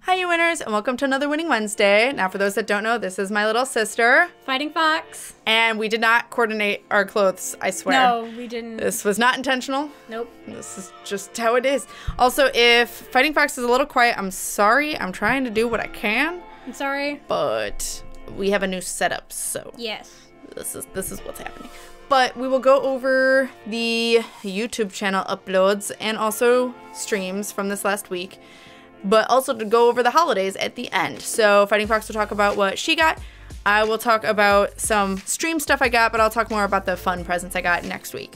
Hi, you winners, and welcome to another Winning Wednesday. Now, for those that don't know, this is my little sister. FightingFox. And we did not coordinate our clothes, I swear. No, we didn't. This was not intentional. Nope. This is just how it is. Also, if FightingFox is a little quiet, I'm sorry. I'm trying to do what I can. I'm sorry. But we have a new setup, so yes. This is what's happening. But we will go over the YouTube channel uploads and also streams from this last week. But also to go over the holidays at the end. So FightingFox will talk about what she got. I will talk about some stream stuff I got, but I'll talk more about the fun presents I got next week.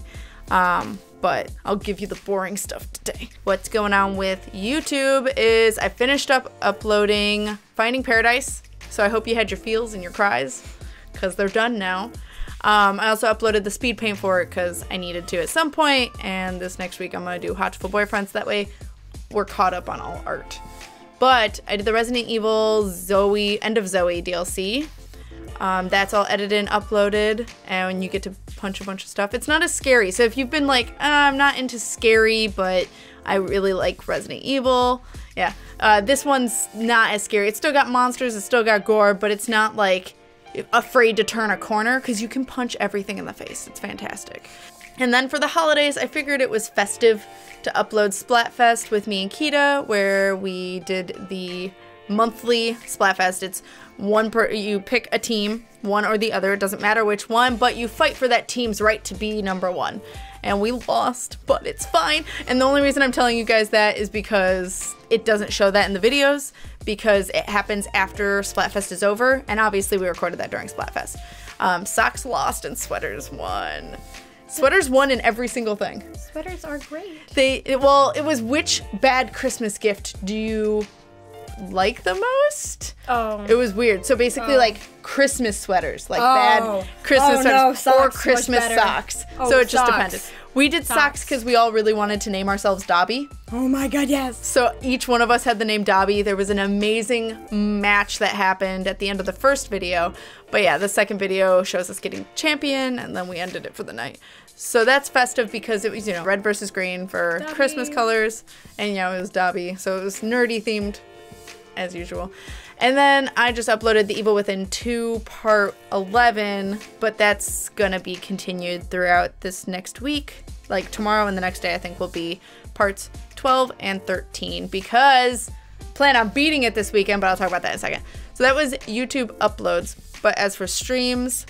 But I'll give you the boring stuff today. What's going on with YouTube is I finished up uploading Finding Paradise. So I hope you had your feels and your cries, because they're done now. I also uploaded the speed paint for it because I needed to at some point, and this next week I'm going to do Hotful Boyfriends. That way we're caught up on all art. But I did the Resident Evil End of Zoe DLC. That's all edited and uploaded, and you get to punch a bunch of stuff. It's not as scary, so if you've been like, I'm not into scary, but I really like Resident Evil, yeah, this one's not as scary. It's still got monsters, it's still got gore, but it's not like afraid to turn a corner, because you can punch everything in the face. It's fantastic. And then for the holidays, I figured it was festive to upload Splatfest with me and Kita, where we did the monthly Splatfest. It's you pick a team, one or the other, it doesn't matter which one, but you fight for that team's right to be #1. And we lost, but it's fine. And the only reason I'm telling you guys that is because it doesn't show that in the videos, because it happens after Splatfest is over, and obviously we recorded that during Splatfest. Socks lost and sweaters won. Sweaters won in every single thing. Sweaters are great. Well, it was which bad Christmas gift do you like the most? Oh. It was weird. So basically like Christmas sweaters, like bad Christmas sweaters, no, or Christmas socks. So it just depended. We did socks because we all really wanted to name ourselves Dobby. Oh my god, yes. So each one of us had the name Dobby. There was an amazing match that happened at the end of the first video. But yeah, the second video shows us getting champion, and then we ended it for the night. So that's festive because it was, red versus green for Dobby. Christmas colors. And yeah, it was Dobby. So it was nerdy themed as usual. And then I just uploaded The Evil Within 2 part 11, but that's gonna be continued throughout this next week. Like tomorrow and the next day I think will be parts 12 and 13, because I plan on beating it this weekend, but I'll talk about that in a second. So that was YouTube uploads. But as for streams,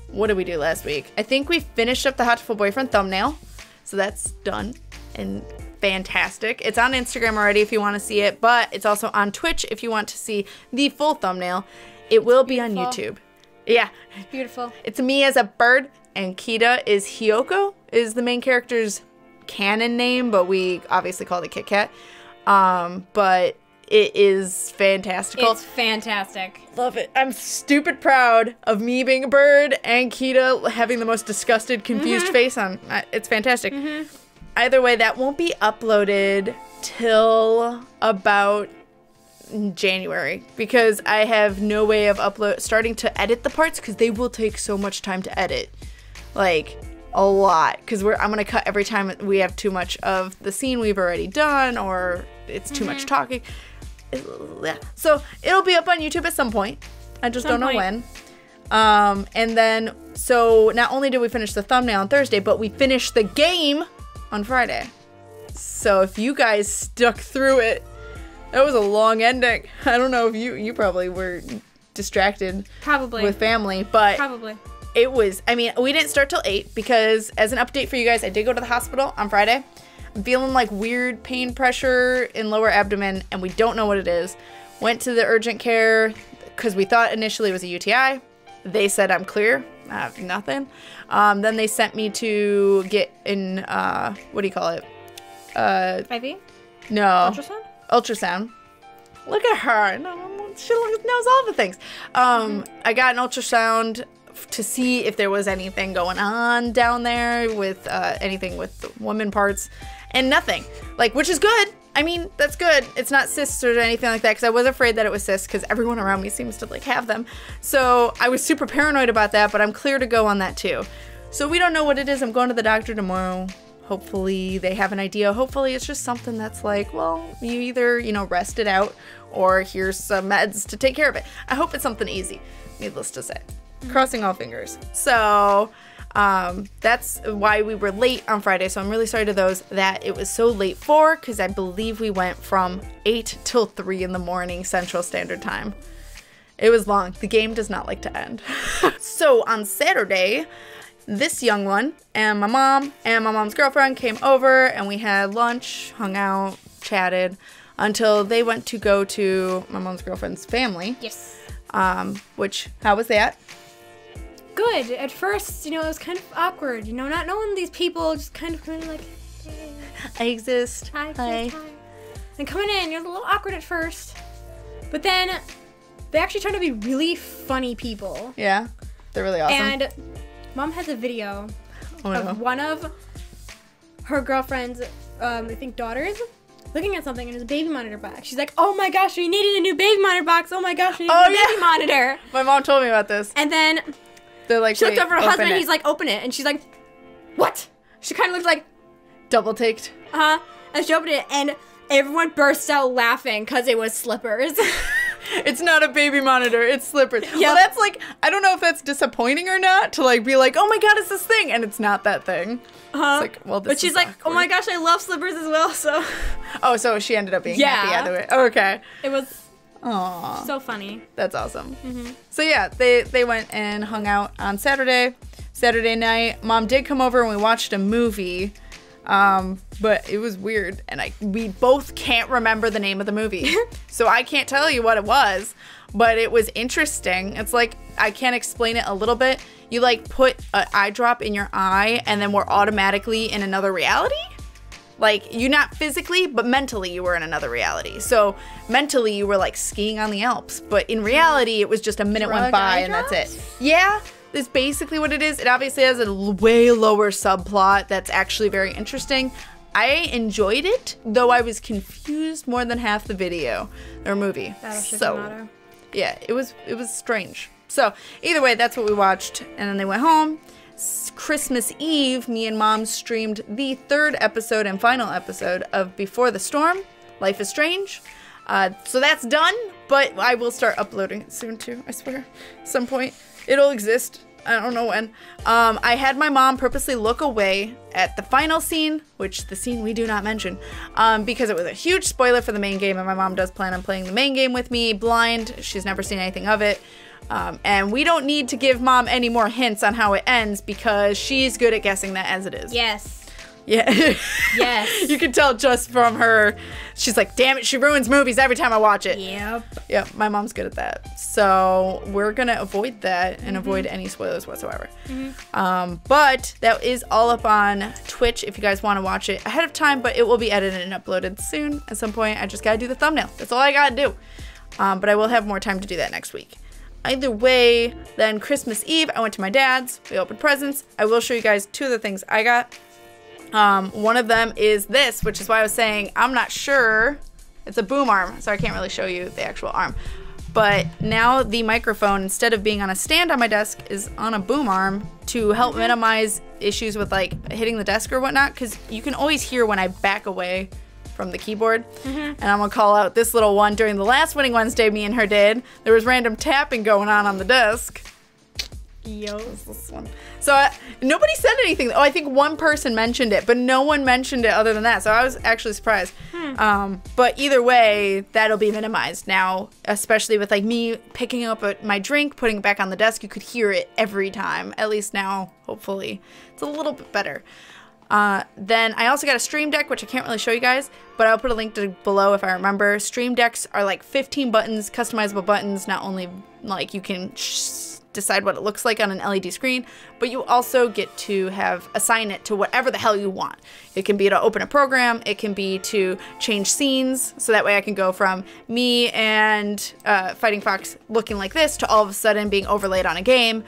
what did we do last week? I think we finished up the Hotful Boyfriend thumbnail. So that's done and fantastic. It's on Instagram already if you want to see it, but it's also on Twitch if you want to see the full thumbnail. It will be on YouTube. Yeah. It's beautiful. It's me as a bird, and Kita is Hiyoko, is the main character's canon name, but we obviously called it Kit Kat. But it is fantastical. It's fantastic. Love it. I'm stupid proud of me being a bird and Kita having the most disgusted, confused face on. It's fantastic. Either way, that won't be uploaded till about January, because I have no way of starting to edit the parts, because they will take so much time to edit. Like, a lot. Because I'm going to cut every time we have too much of the scene we've already done, or it's too much talking. So it'll be up on YouTube at some point. I just don't know when. And then, so not only did we finish the thumbnail on Thursday, but we finished the game on Friday. So if you guys stuck through it, that was a long ending. I don't know if you probably were distracted. Probably. With family, but probably. It was, I mean, we didn't start till 8 because, as an update for you guys, I did go to the hospital on Friday. I'm feeling like weird pain pressure in lower abdomen, and we don't know what it is. Went to the urgent care because we thought initially it was a UTI. They said I'm clear. I have nothing. Then they sent me to get in, what do you call it? IV? No. Ultrasound? Ultrasound. Look at her. No, she knows all the things. I got an ultrasound to see if there was anything going on down there with anything with the woman parts, and nothing. Like, which is good. I mean, that's good. It's not cysts or anything like that, because I was afraid that it was cysts, because everyone around me seems to like have them. So I was super paranoid about that, but I'm clear to go on that too. So we don't know what it is. I'm going to the doctor tomorrow. Hopefully they have an idea. Hopefully it's just something that's like, well, you either, you know, rest it out or here's some meds to take care of it. I hope it's something easy, needless to say. Crossing all fingers. So that's why we were late on Friday. So I'm really sorry to those that it was so late for, because I believe we went from 8 till 3 in the morning Central Standard Time. It was long. The game does not like to end. So on Saturday, this young one and my mom's girlfriend came over and we had lunch, hung out, chatted until they went to go to my mom's girlfriend's family. Yes. Which, how was that? Good. At first, you know, it was kind of awkward, you know, not knowing these people, just kind of like, hey. I exist. Hi. And coming in, you're a little awkward at first, but then they actually turned to be really funny people. Yeah, they're really awesome. And Mom has a video of one of her girlfriend's, I think, daughters looking at something in his baby monitor box. She's like, oh my gosh, we needed a new baby monitor box. Oh my gosh, we need a new baby monitor. My mom told me about this. And then they're like, she looked over at her husband and he's like, open it. And she's like, what? She kind of looks like, double taked. And she opened it and everyone burst out laughing because it was slippers. It's not a baby monitor, it's slippers. Yep. Well, that's like, I don't know if that's disappointing or not, to like be like, oh my god, it's this thing, and it's not that thing. It's like, well, this But she's is like, awkward. oh my gosh, I love slippers as well, so. Oh, so she ended up being happy out of it. Okay. It was Aww. so funny. That's awesome. So yeah, they went and hung out on Saturday night. Mom did come over and we watched a movie. But it was weird, and we both can't remember the name of the movie. So I can't tell you what it was, but it was interesting. It's like, I can't explain it a little bit. You like put an eye drop in your eye and then we're automatically in another reality? Like, you not physically, but mentally you were in another reality. So mentally you were like skiing on the Alps, but in reality it was just a minute went by and that's it. Yeah. That's basically what it is. It obviously has a way lower subplot that's actually very interesting. I enjoyed it, though I was confused more than half the video or movie. So, yeah, it was strange. So, either way, that's what we watched, and then they went home. Christmas Eve, me and Mom streamed the 3rd episode and final episode of Before the Storm, Life is Strange. So that's done, but I will start uploading it soon too, I swear. At some point. It'll exist. I don't know when. I had my mom purposely look away at the final scene, which the scene we do not mention, because it was a huge spoiler for the main game, and my mom does plan on playing the main game with me blind. She's never seen anything of it. And we don't need to give Mom any more hints on how it ends because she's good at guessing that as it is. Yes. Yeah. Yes. You can tell just from her. She's like, damn it, she ruins movies every time I watch it. Yep. Yep, my mom's good at that. So we're going to avoid that and avoid any spoilers whatsoever. But that is all up on Twitch if you guys want to watch it ahead of time, but it will be edited and uploaded soon at some point. I just got to do the thumbnail. That's all I got to do. But I will have more time to do that next week. Either way, then Christmas Eve, I went to my dad's. We opened presents. I will show you guys 2 of the things I got. One of them is this, which is why I was saying I'm not sure. It's a boom arm, so I can't really show you the actual arm. But now the microphone, instead of being on a stand on my desk, is on a boom arm to help minimize issues with like hitting the desk or whatnot, because you can always hear when I back away from the keyboard. And I'm gonna call out this little one. During the last Winning Wednesday me and her did, there was random tapping going on the desk. Yo. This one. So nobody said anything. Oh, I think one person mentioned it, but no one mentioned it other than that. So I was actually surprised. But either way, that'll be minimized now, especially with like me picking up my drink, putting it back on the desk. You could hear it every time. At least now, hopefully, it's a little bit better. Then I also got a Stream Deck, which I can't really show you guys, but I'll put a link to below if I remember. Stream Decks are like 15 buttons, customizable buttons. Not only like you can decide what it looks like on an LED screen, but you also get to assign it to whatever the hell you want. It can be to open a program, it can be to change scenes, so that way I can go from me and FightingFox looking like this to all of a sudden being overlaid on a game,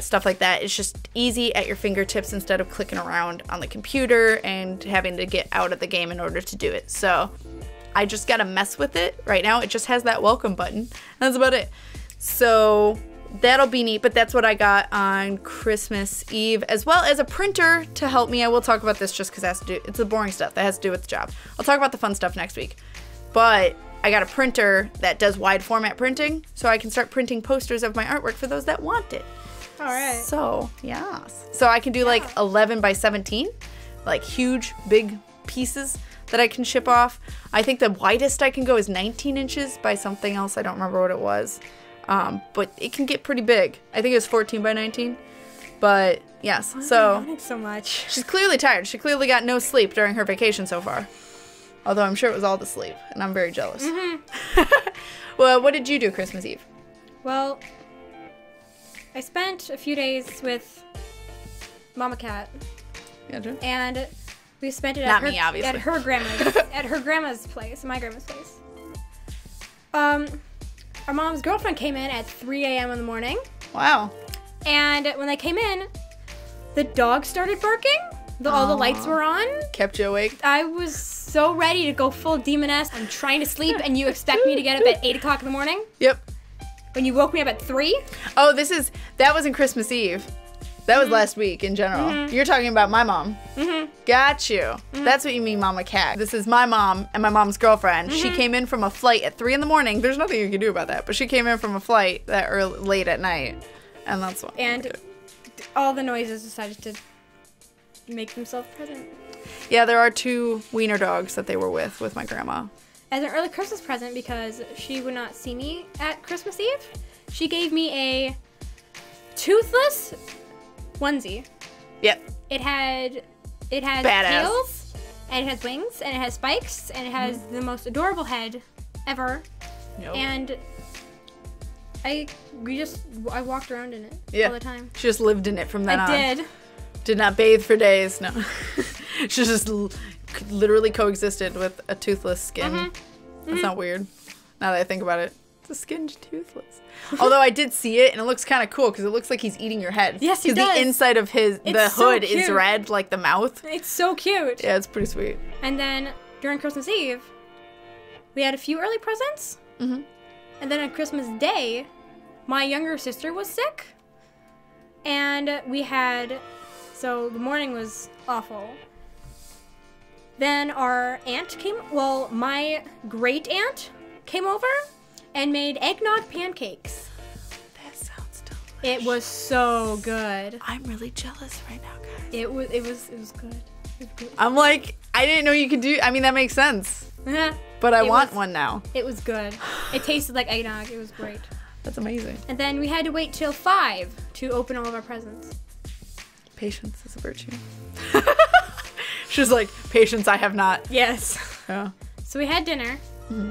stuff like that. It's just easy at your fingertips instead of clicking around on the computer and having to get out of the game in order to do it. So I just gotta mess with it. Right now it just has that welcome button. That's about it. So that'll be neat, but that's what I got on Christmas Eve, as well as a printer to help me. I will talk about this just because it's the boring stuff that has to do with the job. I'll talk about the fun stuff next week. But I got a printer that does wide format printing, so I can start printing posters of my artwork for those that want it. All right. So, yes. So I can do like 11 by 17, like huge, big pieces that I can ship off. I think the widest I can go is 19 inches by something else. I don't remember what it was. But it can get pretty big. I think it was 14 by 19. But, yes. So, so much. She's clearly tired. She clearly got no sleep during her vacation so far. Although I'm sure it was all the sleep, and I'm very jealous. Mm-hmm. Well, what did you do Christmas Eve? Well, I spent a few days with Mama Cat. Gotcha. And we spent it at her grandma's place, my grandma's place. Our mom's girlfriend came in at 3 a.m. in the morning. Wow. And when they came in, the dog started barking. All the lights were on. Kept you awake? I was so ready to go full demoness. I'm trying to sleep, and you expect me to get up at 8 o'clock in the morning? Yep. When you woke me up at 3? Oh, that wasn't Christmas Eve. That was last week in general. Mm-hmm. You're talking about my mom. Mm-hmm. Got you. Mm-hmm. That's what you mean, Mama Cat. This is my mom and my mom's girlfriend. Mm-hmm. She came in from a flight at 3 in the morning. There's nothing you can do about that, but she came in from a flight that early, late at night, and that's what. And all the noises decided to make themselves present. Yeah, there are 2 wiener dogs that they were with my grandma. As an early Christmas present, because she would not see me at Christmas Eve, she gave me a toothless onesie. Yep. It has badass tails, and it has wings, and it has spikes, and it has the most adorable head ever. Yep. And I walked around in it all the time. She just lived in it from then on. I did. Did not bathe for days. No. She just literally coexisted with a toothless skin. Mm-hmm. That's not weird. Now that I think about it. It's a skin's toothless. Although I did see it, and it looks kind of cool because it looks like he's eating your head. Yes, he does. Because the inside of the hood is red, like the mouth. It's so cute. Yeah, it's pretty sweet. And then during Christmas Eve, we had a few early presents. Mm-hmm. And then on Christmas Day, my younger sister was sick. And so the morning was awful. Then our aunt my great aunt came over and made eggnog pancakes. That sounds delicious. It was so good. I'm really jealous right now, guys. It was good. It was good. I'm like, I didn't know you could do. I mean, that makes sense. But I want one now. It was good. It tasted like eggnog. It was great. That's amazing. And then we had to wait till 5 to open all of our presents. Patience is a virtue. She's like, patience I have not. Yes. Yeah. So we had dinner. Mm-hmm.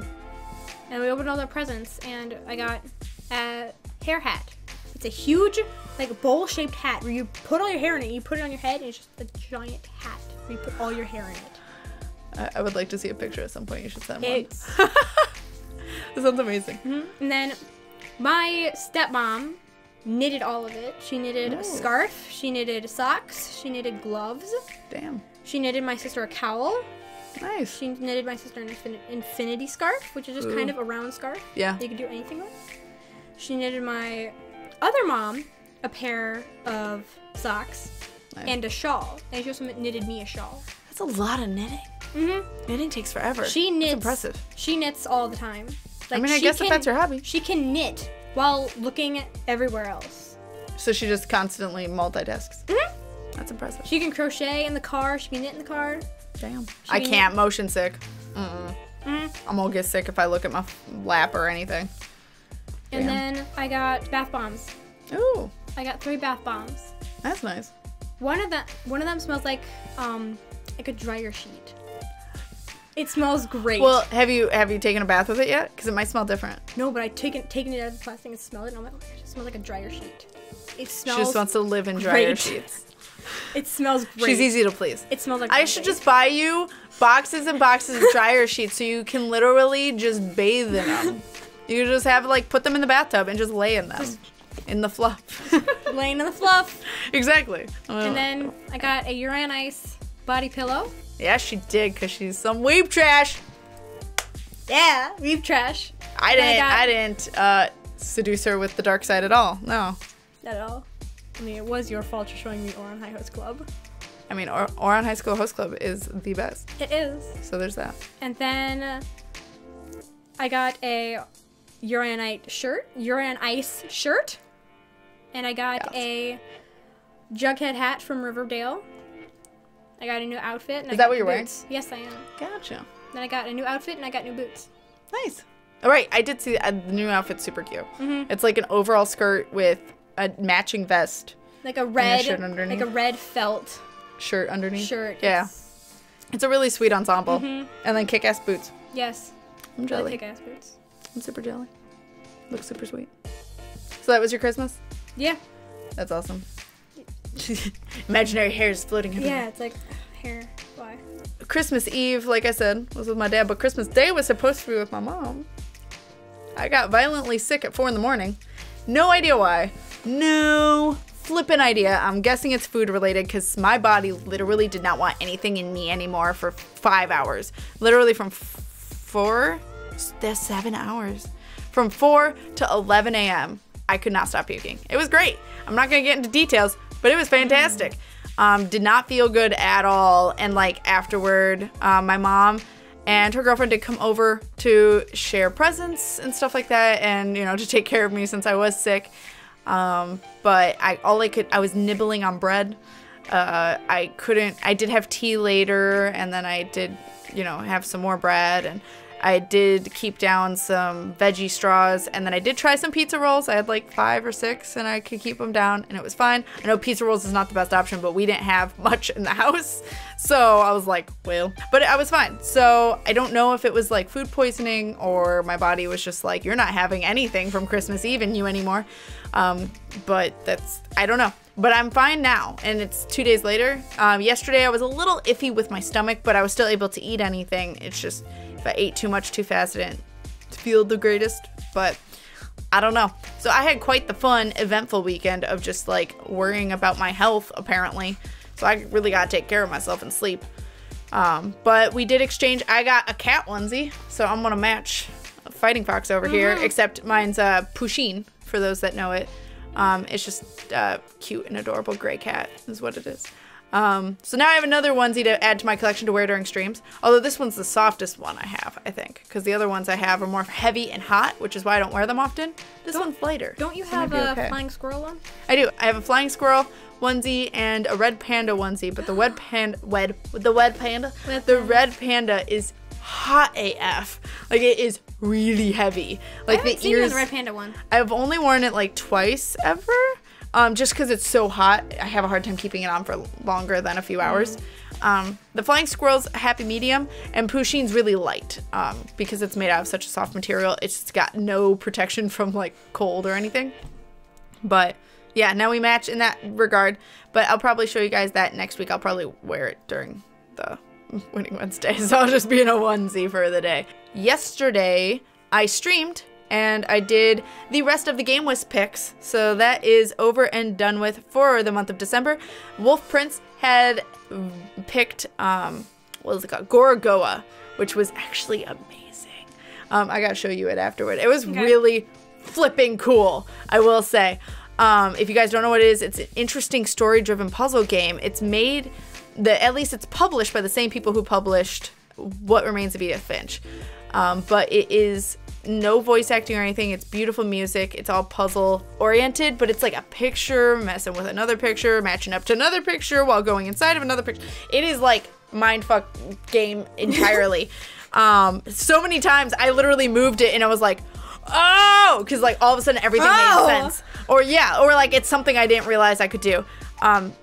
And we opened all our presents, and I got a hair hat. It's a huge, like, bowl-shaped hat where you put all your hair in it, you put it on your head, and it's just a giant hat where you put all your hair in it. I would like to see a picture at some point. You should send one. This sounds amazing. Mm-hmm. And then my stepmom knitted all of it. She knitted a scarf, she knitted socks, she knitted gloves. Damn. She knitted my sister a cowl. Nice. She knitted my sister an infinity scarf, which is just kind of a round scarf. Yeah. You can do anything with. She knitted my other mom a pair of socks and a shawl. And she also knitted me a shawl. That's a lot of knitting. Mm-hmm. Knitting takes forever. She knits. That's impressive. She knits all the time. Like, I mean, I guess if that's her hobby. She can knit while looking everywhere else. So she just constantly multitasks. Mm-hmm. That's impressive. She can crochet in the car. She can knit in the car. Damn. I can't. Motion sick. I'm gonna get sick if I look at my lap or anything. And then I got bath bombs. Ooh. I got 3 bath bombs. That's nice. One of them smells like a dryer sheet. It smells great. Well, have you taken a bath with it yet? Because it might smell different. No, but I've taken it out of the plastic and smelled it, and I'm like, oh my gosh, it smells like a dryer sheet. It smells. She just wants to live in dryer sheets. It smells great. She's easy to please. It smells like. I should just buy you boxes and boxes of dryer sheets so you can literally just bathe in them. You just have put them in the bathtub and just lay in them. In the fluff. Laying in the fluff. Exactly. And then I got a Uri on Ice body pillow. Yeah, she did, because she's some weeb trash. Yeah, weeb trash. I didn't seduce her with the dark side at all. No. Not at all. I mean, it was your fault for showing me Oran High Host Club. I mean, Oran High School Host Club is the best. It is. So there's that. And then I got a Uranite shirt, Uran Ice shirt. And I got a Jughead hat from Riverdale. I got a new outfit. And is that what you're wearing? Yes, I am. Gotcha. Then I got a new outfit and I got new boots. Nice. All right, I did see the new outfit's super cute. It's like an overall skirt with a matching vest. Like a red, shirt underneath. like a red felt shirt underneath. Shirt. Yeah. It's a really sweet ensemble. And then kick-ass boots. Yes. I'm jelly. Really kick-ass boots. I'm super jelly. Looks super sweet. So that was your Christmas? Yeah. That's awesome. Imaginary hairs floating everywhere. Yeah, it's like hair. Why? Christmas Eve, like I said, was with my dad, but Christmas Day was supposed to be with my mom. I got violently sick at 4 in the morning. No idea why. No flippin' idea. I'm guessing it's food related because my body literally did not want anything in me anymore for 5 hours. Literally from 4, there's 7 hours. From 4 to 11 a.m. I could not stop puking. It was great. I'm not gonna get into details, but it was fantastic. Did not feel good at all. And like afterward, my mom and her girlfriend did come over to share presents and stuff like that, and you know, to take care of me since I was sick. But I was nibbling on bread. I did have tea later, and then I did, you know, have some more bread, and I did keep down some veggie straws, and then I did try some pizza rolls. I had like 5 or 6, and I could keep them down, and it was fine. I know pizza rolls is not the best option, but we didn't have much in the house, so I was like, well, but I was fine. So I don't know if it was like food poisoning or my body was just like, you're not having anything from Christmas Eve in you anymore. But I don't know. But I'm fine now, and it's 2 days later. Yesterday I was a little iffy with my stomach, but I was still able to eat anything. It's just, if I ate too much too fast, I didn't feel the greatest, but I don't know. So I had quite the fun, eventful weekend of just like worrying about my health, apparently. So I really gotta take care of myself and sleep. But we did exchange. I got a cat onesie, so I'm gonna match FightingFox over here, except mine's Pusheen, for those that know it. It's just cute and adorable gray cat is what it is. So now I have another onesie to add to my collection to wear during streams. Although this one's the softest one I have, I think. Because the other ones I have are more heavy and hot, which is why I don't wear them often. This one's lighter. Don't you have a flying squirrel one? I do. I have a flying squirrel onesie and a red panda onesie. But the red panda is hot AF. Like, it is really heavy. Like, I haven't seen you in the red panda one. I've only worn it like twice ever. Just because it's so hot, I have a hard time keeping it on for longer than a few hours. The flying squirrel's a happy medium, and Pusheen's really light because it's made out of such a soft material. It's got no protection from like cold or anything. But yeah, now we match in that regard. But I'll probably show you guys that next week. I'll probably wear it during the Winning Wednesday, so I'll just be in a onesie for the day. Yesterday, I streamed. And I did the rest of the Gamewisp picks. So that is over and done with for the month of December. Wolf Prince had picked, what was it called? Gorogoa, which was actually amazing. I gotta show you it afterward. It was really flipping cool, I will say. If you guys don't know what it is, it's an interesting story-driven puzzle game. It's made, at least it's published by the same people who published What Remains of Edith Finch. But it is no voice acting or anything. It's beautiful music. It's all puzzle oriented, but it's like a picture messing with another picture, matching up to another picture while going inside of another picture. It is like mindfuck game entirely. So many times I literally moved it and I was like, oh, because like all of a sudden everything made sense. Or yeah, or like it's something I didn't realize I could do.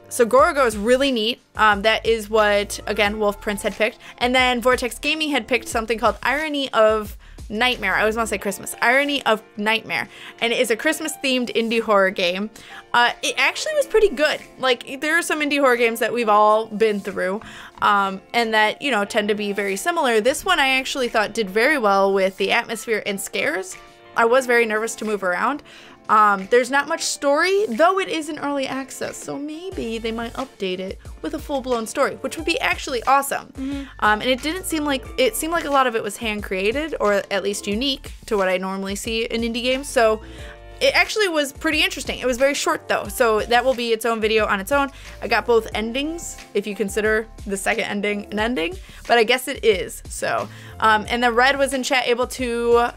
So Gorogo is really neat. That is what, again, Wolf Prince had picked. And then Vortex Gaming had picked something called Irony of Nightmare. I always want to say Christmas. Irony of Nightmare. And it is a Christmas-themed indie horror game. It actually was pretty good. Like, there are some indie horror games that we've all been through, and that, you know, tend to be very similar. This one I actually thought did very well with the atmosphere and scares. I was very nervous to move around, There's not much story, though it is in early access, so maybe they might update it with a full-blown story, which would be actually awesome. And it seemed like a lot of it was hand-created, or at least unique to what I normally see in indie games, so it actually was pretty interesting. It was very short, though, so that will be its own video on its own. I got both endings, if you consider the second ending an ending, but I guess it is, so. And then Red was in chat able to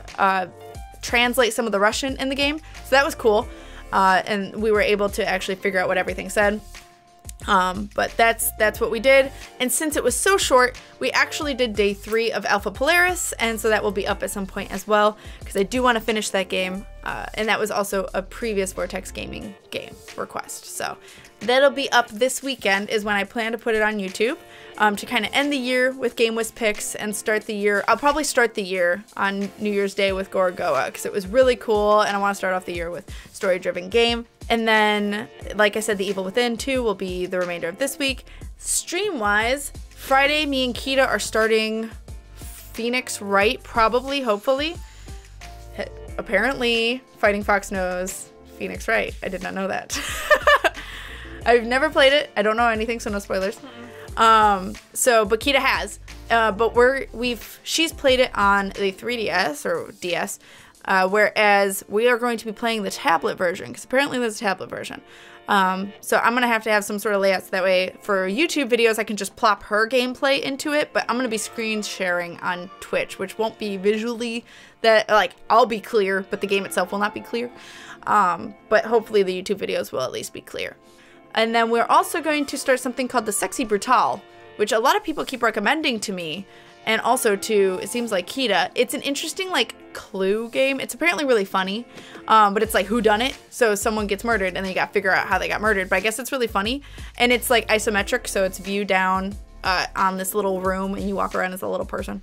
translate some of the Russian in the game, so that was cool, and we were able to actually figure out what everything said. But that's what we did, and since it was so short, we actually did day 3 of Alpha Polaris, and so that will be up at some point as well, because I do want to finish that game, and that was also a previous Vortex Gaming game request, so that'll be up this weekend is when I plan to put it on YouTube, to kind of end the year with Gamewisp picks and start the year. I'll probably start the year on New Year's Day with Gorogoa, because it was really cool, and I want to start off the year with story-driven game. And then, like I said, The Evil Within 2 will be the remainder of this week. Stream-wise, Friday, me and Kita are starting Phoenix Wright, probably, hopefully. Apparently, FightingFox knows Phoenix Wright. I did not know that. I've never played it. I don't know anything, so no spoilers. But Kita has. But she's played it on the 3DS or DS. Whereas we are going to be playing the tablet version, because apparently there's a tablet version. So I'm going to have some sort of layouts, that way for YouTube videos I can just plop her gameplay into it, but I'm going to be screen sharing on Twitch, which won't be visually that, like, I'll be clear, but the game itself will not be clear. But hopefully the YouTube videos will at least be clear. And then we're also going to start something called the Sexy Brutale, which a lot of people keep recommending to me. And also to, it seems like Kita. It's an interesting, like, clue game. It's apparently really funny, but it's like whodunit. So someone gets murdered and then you gotta figure out how they got murdered. But I guess it's really funny. And it's like isometric, so it's viewed down on this little room and you walk around as a little person.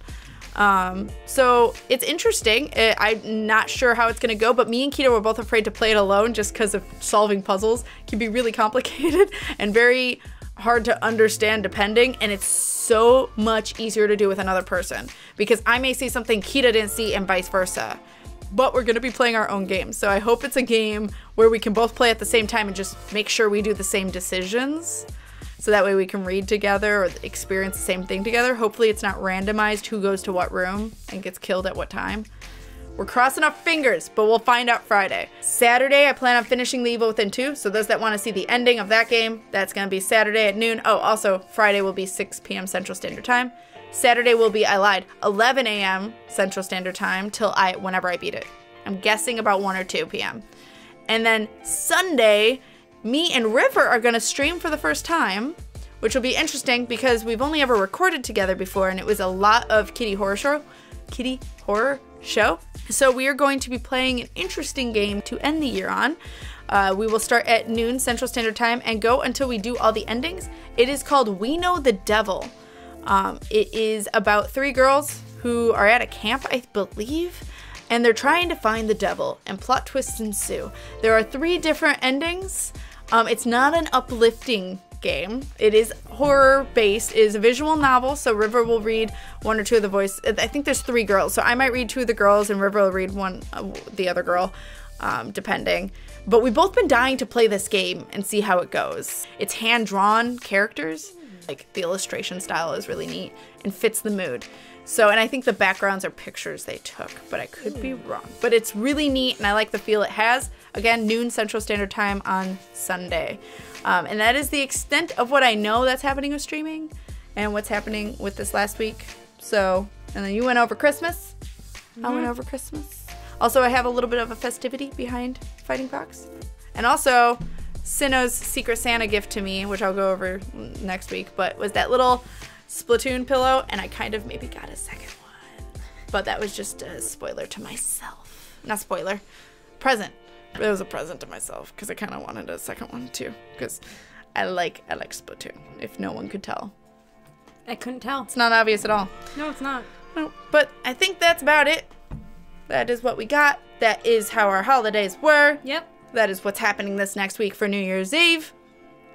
So it's interesting. I'm not sure how it's gonna go, but me and Kita were both afraid to play it alone just because of solving puzzles. It can be really complicated and very hard to understand depending, and it's so much easier to do with another person because I may see something Kita didn't see and vice versa, but we're gonna be playing our own game, so I hope it's a game where we can both play at the same time and just make sure we do the same decisions, so that way we can read together or experience the same thing together. Hopefully it's not randomized who goes to what room and gets killed at what time. We're crossing our fingers, but we'll find out Friday. Saturday, I plan on finishing The Evil Within 2, so those that want to see the ending of that game, that's going to be Saturday at noon. Oh, also, Friday will be 6 p.m. Central Standard Time. Saturday will be, I lied, 11 a.m. Central Standard Time till whenever I beat it. I'm guessing about 1 or 2 p.m. And then Sunday, me and River are going to stream for the first time, which will be interesting because we've only ever recorded together before, and it was a lot of Kitty Horror Show. So we are going to be playing an interesting game to end the year on. We will start at noon Central Standard Time and go until we do all the endings. It is called We Know the Devil. It is about 3 girls who are at a camp, I believe, and they're trying to find the devil, and plot twists ensue. There are 3 different endings. It's not an uplifting game. It is horror based. It is a visual novel, so River will read 1 or 2 of the voice. I think there's 3 girls, so I might read 2 of the girls and River will read the other girl, depending. But we've both been dying to play this game and see how it goes. It's hand-drawn characters. Like, the illustration style is really neat and fits the mood. So, and I think the backgrounds are pictures they took, but I could be wrong. But it's really neat and I like the feel it has. Again, noon Central Standard Time on Sunday. And that is the extent of what I know that's happening with streaming and what's happening with this last week. So, and then you went over Christmas. I went over Christmas. Also, I have a little bit of a festivity behind FightingFox. And also, Sinnoh's Secret Santa gift to me, which I'll go over next week, but was that little Splatoon pillow, and I kind of maybe got a second one. But that was just a spoiler to myself. Not spoiler. Present. It was a present to myself because I kind of wanted a second one too because I like Splatoon, if no one could tell. I couldn't tell. It's not obvious at all. No, it's not. No, but I think that's about it. That is what we got. That is how our holidays were. Yep. That is what's happening this next week for New Year's Eve.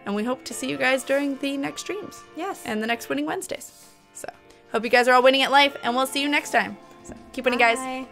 And we hope to see you guys during the next streams. Yes. And the next Winning Wednesdays. So, hope you guys are all winning at life, and we'll see you next time. So, keep winning, guys.